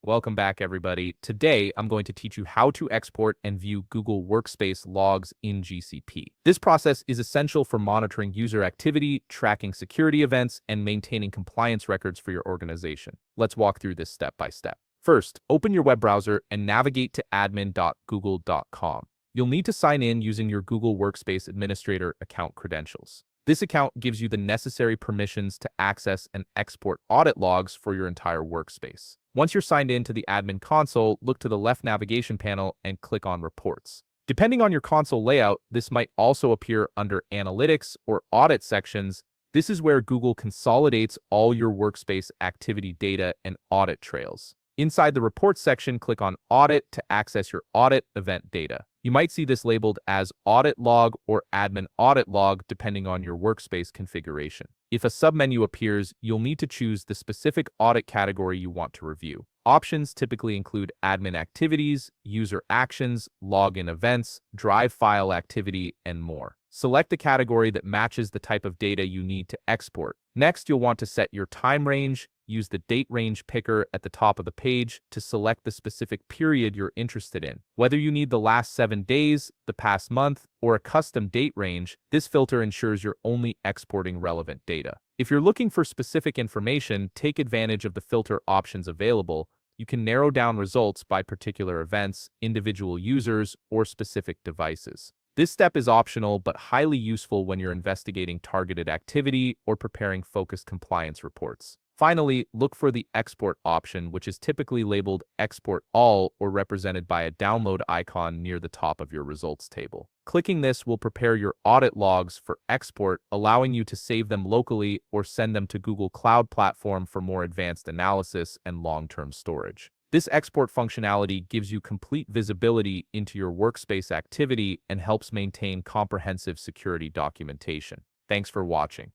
Welcome back, everybody. Today, I'm going to teach you how to export and view Google Workspace logs in GCP. This process is essential for monitoring user activity, tracking security events, and maintaining compliance records for your organization. Let's walk through this step by step. First, open your web browser and navigate to admin.google.com. You'll need to sign in using your Google Workspace Administrator account credentials. This account gives you the necessary permissions to access and export audit logs for your entire workspace. Once you're signed in to the admin console, look to the left navigation panel and click on Reports. Depending on your console layout, this might also appear under Analytics or Audit sections. This is where Google consolidates all your workspace activity data and audit trails. Inside the Reports section, click on Audit to access your audit event data. You might see this labeled as Audit Log or Admin Audit Log depending on your workspace configuration. If a submenu appears, you'll need to choose the specific audit category you want to review. Options typically include admin activities, user actions, login events, drive file activity, and more. Select the category that matches the type of data you need to export. Next, you'll want to set your time range. Use the date range picker at the top of the page to select the specific period you're interested in. Whether you need the last 7 days, the past month, or a custom date range, this filter ensures you're only exporting relevant data. If you're looking for specific information, take advantage of the filter options available. You can narrow down results by particular events, individual users, or specific devices. This step is optional but highly useful when you're investigating targeted activity or preparing focused compliance reports. Finally, look for the Export option, which is typically labeled Export All or represented by a download icon near the top of your results table. Clicking this will prepare your audit logs for export, allowing you to save them locally or send them to Google Cloud Platform for more advanced analysis and long-term storage. This export functionality gives you complete visibility into your workspace activity and helps maintain comprehensive security documentation. Thanks for watching.